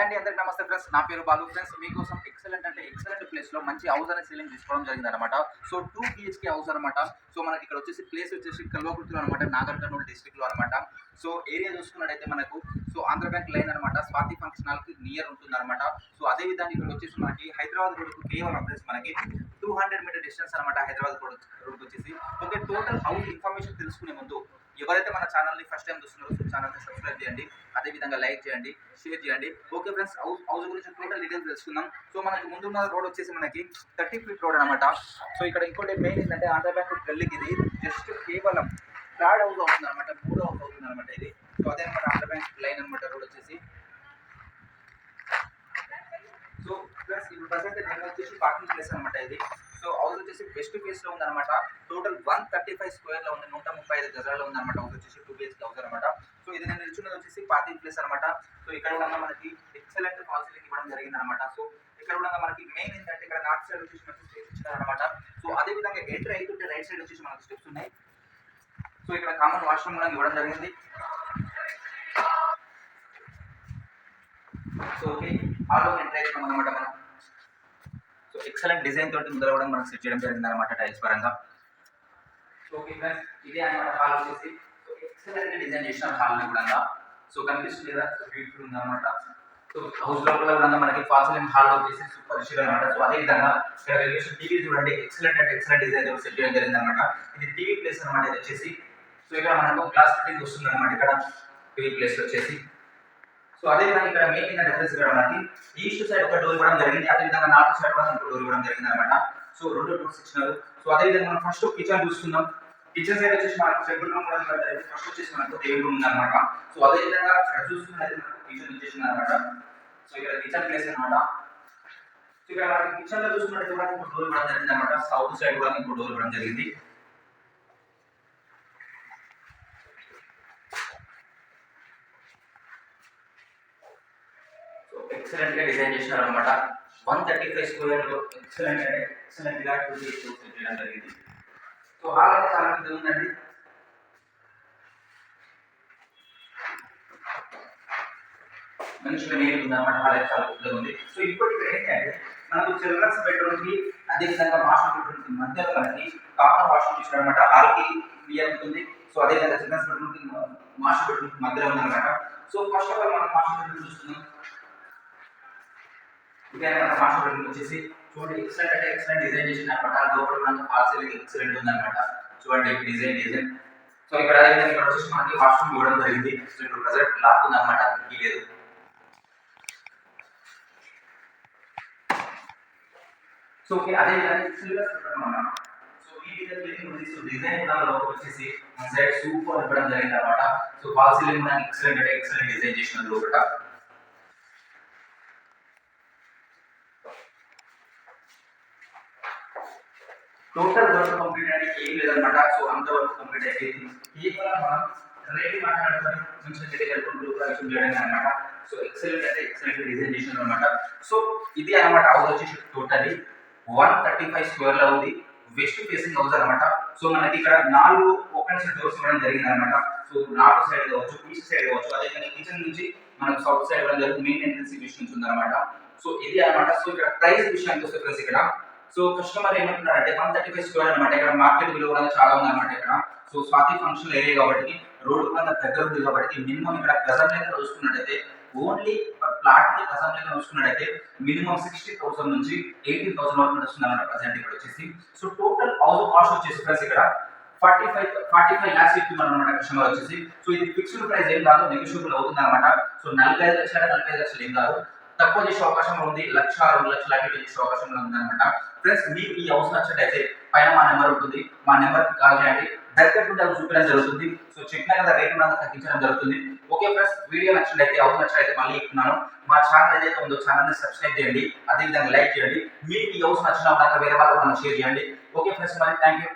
Hi అండి, అందరికి నమస్తే ఫ్రెండ్స్. నా పేరు బాలు. ఫ్రెండ్స్, మీకోసం ఎక్సలెంట్ ప్లేస్లో మంచి హౌస్ అనే సీలింగ్ తీసుకోవడం జరిగింది అనమాట. సో 2 BHK హౌస్ అనమాట. సో మనకి ఇక్కడ వచ్చేసి ప్లేస్ వచ్చేసి కల్వకుర్తిలో అనమాట, నాగర్ కర్నూలు డిస్ట్రిక్ట్లో అనమాట. సో ఏరియా చూసుకున్నట్టయితే మనకు ఆంధ్ర బ్యాంక్ లైన్ అనమాట, స్వాతి ఫంక్షన్ హాల్కి నియర్ ఉంటుంది అనమాట. సో అదే విధంగా ఇక్కడ వచ్చేసి మనకి హైదరాబాద్ రోడ్కు కేవలం ఫ్రెండ్స్ మనకి 200 మీటర్ డిస్టెన్స్ అనమాట, హైదరాబాద్ రోడ్కి వచ్చేసి. ఓకే, టోటల్ హౌస్ ఇన్ఫర్మేషన్ తెలుసుకునే ముందు ఎవరైతే మన ఛానల్ని ఫస్ట్ టైం చూస్తున్నారో సో ఛానల్ని సబ్స్క్రైబ్ చేయండి, అదేవిధంగా లైక్ చేయండి, షేర్ చేయండి. ఓకే ఫ్రెండ్స్, హౌస్ గురించి టోటల్ డీటెయిల్స్ తెలుసుకుందాం. సో మనకి ముందున్న రోడ్ వచ్చేసి మనకి 30 ఫీట్ రోడ్ అనమాట. సో ఇక్కడ ఇంకోటి మెయిన్ ఏంటంటే ఆంధ్ర బ్యాంక్ గల్లీకి ఇది జస్ట్ కేవలం థర్డ్ హౌస్ అవుతుంది అనమాట, 3వ హౌస్ అవుతుంది అనమాట ఇది. సో అదే అనమాట ఆంధ్ర బ్యాంక్ లైన్ అనమాట రోడ్ వచ్చేసి. సో ప్లస్ ఇప్పుడు ప్రజెంట్ నేను వచ్చేసి పార్కింగ్ ప్లేస్ అనమాట ఇది. సో హౌస్ వచ్చేసి వెస్ట్ ఫేస్ లో ఉందన్నమాట. టోటల్ 135 స్క్వేర్ లో ఉంది, 135 గజాల్లో ఉందన్నమాట. హౌస్ వచ్చేసి 2 BHK హౌస్ అనమాట. సో ఇది నేను నిల్చున్నది వచ్చేసి పార్కింగ్ ప్లేస్ అనమాట. సో ఇక్కడ కూడా మనకి ఎక్సలెంట్ ఫాల్ సీలింగ్ ఇవ్వడం జరిగింది అనమాట. సో ఇక్కడ కూడా మనకి మెయిన్ ఏంటంటే ఇక్కడ నార్త్ సైడ్ వచ్చేసి మనకి స్టేజ్ ఇచ్చారనమాట. సో అదే విధంగా ఎంటర్ అవుతుంటే రైట్ సైడ్ వచ్చేసి మనకి స్టెప్స్ ఉన్నాయి. సో ఇక్కడ కామన్ వాష్రూమ్ కూడా ఇవ్వడం జరిగింది. సో ఓకే, ఆలో ఎంటర్ అవుతున్నాం అనమాట మనం. సో ఎక్సలెంట్ డిజైన్ తోటి ముందర కూడా మనకు సెట్ చేయడం జరిగింది అనమాట టైల్స్ పరంగా. సో ఓకే ఫ్రెండ్స్, ఇదే అనమాట హాల్ వచ్చేసి. సో ఎక్సలెంట్ డిజైన్ చేసిన హాల్ని కూడా. సో కనిపిస్తుంది కదా, సో బ్యూటిఫుల్ ఉంది అనమాట. సో హౌస్ లోపల కూడా మనకి ఫాల్ సీలింగ్ హాల్ వచ్చేసి సూపర్ ఇష్యూ అనమాట. సో అదే విధంగా ఇక్కడ రేడియేషన్ టీవీ చూడండి, ఎక్సలెంట్ అంటే ఎక్సలెంట్ డిజైన్ తోటి సెట్ చేయడం జరిగింది అనమాట. ఇది టీవీ ప్లేస్ అనమాట ఇది వచ్చేసి. సో ఇక్కడ మనకు గ్లాస్ ఫిట్టింగ్ వస్తుంది అనమాట ఇక్కడ టీవీ ప్లేస్ వచ్చేసి. సో అదే విధంగా ఇక్కడ మెయిన్ డిఫరెన్స్ ఇక్కడ మనకి ఈస్ట్ సైడ్ ఒక డోర్ ఇవ్వడం జరిగింది, అదే విధంగా నార్త్ సైడ్ కూడా ఒక డోర్ ఇవ్వడం జరిగింది అనమాట. సో 2 డోర్స్ ఇచ్చినారు. సో అదే విధంగా మనం ఫస్ట్ కిచెన్ చూసుకుందాం. కిచెన్ సైడ్ వచ్చేసి మనకు సెకండ్ రూమ్ కూడా ఉంది. ఫస్ట్ వచ్చేసి మనకు దేవుడు రూమ్ ఉంది అనమాట. సో అదే విధంగా ఇక్కడ చూసుకున్నది మనకు కిచెన్ వచ్చేసింది అనమాట. సో ఇక్కడ కిచెన్ ప్లేస్ అనమాట. సో ఇక్కడ మనకి కిచెన్ లో చూసుకున్నట్టు కూడా ఇంకో డోర్ ఇవ్వడం జరిగింది అనమాట. సౌత్ సైడ్ కూడా ఇంకో డోర్ ఇవ్వడం జరిగింది. ఎక్సలెంట్ గా డిజైన్ చేశారు అనమాట. 135 స్క్వేర్ లో ఎక్సలెంట్ గా చేయడం జరిగింది. సో హాల్ అయితే చాలా పెద్దగా ఉందండి. మంచిగా నీట్ ఉంది అనమాట. హాల్ అయితే చాలా పెద్దగా ఉంది. సో ఇప్పుడు ఇక్కడ ఏంటంటే మనకు చిల్డ్రన్స్ బెడ్రూమ్ కి అదే విధంగా మాస్టర్ బెడ్రూమ్ కి మధ్యలో మనకి కామన్ వాష్రూమ్ ఇచ్చారు అనమాట. హాల్ కి క్లియర్ ఉంటుంది. సో అదే విధంగా చిల్డ్రన్స్ బెడ్రూమ్ కి మాస్టర్ బెడ్రూమ్ కి మధ్యలో ఉంది అనమాట. సో ఫస్ట్ ఆఫ్ ఆల్ మనం మాస్టర్ బెడ్రూమ్ చూస్తున్నాం. ఇదే మన మాస్టర్ బెడ్రూమ్ వచ్చేసి చూడండి, ఎక్సలెంట్ డిజైన్ చేసిన అనమాట. లోపల మనకు ఫాల్ సీలింగ్ ఎక్సలెంట్ ఉంది అనమాట. చూడండి డిజైన్. సో ఇక్కడ అదే విధంగా ఇక్కడ వచ్చేసి మనకి వాష్రూమ్ ఇవ్వడం జరిగింది. సో ఇప్పుడు ప్రెజెంట్ లాక్ ఉంది అనమాట, లేదు. సో ఓకే, అదే విధంగా సిల్వర్ పెట్టడం. సో ఈ విధంగా డిజైన్ కూడా లోపల వచ్చేసి మన సైడ్ సూపర్ ఇవ్వడం జరిగింది అనమాట. సో ఫాల్ సీలింగ్ కూడా ఎక్సలెంట్ డిజైన్ చేసిన లోపల. టోటల్ వర్క్ కంప్లీట్ అంటే ఏం లేదనమాట. సో అంత వర్క్ కంప్లీట్ అయిపోయింది. కేవలం మనం రేట్ మాట్లాడుకొని మంచిగా చేయడం అనమాట. సో ఎక్సలెంట్ డిజైన్ చేసిన అనమాట. సో ఇది అనమాట హౌస్ వచ్చేసి టోటల్లీ 135 స్క్వేర్ లో ఉంది. వెస్ట్ ఫేసింగ్ హౌస్ అనమాట. సో మనకి ఇక్కడ 4 ఓపెన్ డోర్స్ ఇవ్వడం జరిగింది అనమాట. సో నార్త్ సైడ్ కావచ్చు, ఈస్ట్ సైడ్ కావచ్చు, అదే విధంగా కిచెన్ నుంచి మనకు సౌత్ సైడ్ ఇవ్వడం జరిగింది. మెయిన్ ఎంట్రన్స్ విషయం నుంచి ఉందన్నమాట. సో ఇది అనమాట. సో ఇక్కడ ప్రైస్ విషయానికి వస్తే ఫ్రెండ్స్, ఇక్కడ సో కస్టమర్ ఏమంటున్నారంటే 135 స్క్వేర్ అనమాట. ఇక్కడ మార్కెట్ విలువ కూడా చాలా ఉంది అనమాట ఇక్కడ. సో స్వాతి ఫంక్షన్ ఏరియా కాబట్టి రోడ్డు కూడా దగ్గర ఉంది కాబట్టి మినిమం ఇక్కడ గజం లెక్క చూసుకున్నట్టయితే ఓన్లీ ప్లాట్ కి గజం లెక్క చూసుకున్నట్టయితే మినిమం 60,000 నుంచి 80,000 వరకు నడుస్తుంది అనమాట ప్రజెంట్ ఇక్కడ వచ్చేసి. సో టోటల్ హౌస్ కాస్ట్ వచ్చేసి ఫ్రెండ్స్ ఇక్కడ 45 లాక్స్ ఇస్తున్నారు అనమాట కస్టమర్ వచ్చేసి. సో ఇది ఫిక్స్డ్ ప్రైస్ ఏం కాదు, నెగోషియబుల్ అవుతుంది అనమాట. సో 45 లక్షలు ఏం కాదు, తక్కువ చేసే అవకాశం ఉంది. 1,00,000 2 లక్షల అటు చేసే అవకాశం ఉంది అనమాట. ఫ్రెండ్స్, మీకు ఈ హౌస్ నచ్చినట్టయితే పైన మా నెంబర్ ఉంటుంది, మా నెంబర్కి కాల్ చేయండి. దగ్గర నుండి అది చూపించడం జరుగుతుంది. సో చెప్పిన కదా రేట్ కూడా తగ్గించడం జరుగుతుంది. ఓకే ఫ్రెండ్స్, వీడియో నచ్చినట్టయితే హౌస్ నచ్చినట్టయితే మళ్ళీ చెప్తున్నాను, మా ఛానల్ ఏదైతే ఉందో ఛానల్ని సబ్స్క్రైబ్ చేయండి, అదేవిధంగా లైక్ చేయండి. మీకు ఈ హౌస్ నచ్చిన వేరే వాళ్ళకి షేర్ చేయండి. ఓకే ఫ్రెండ్స్, మరి థ్యాంక్ యూ.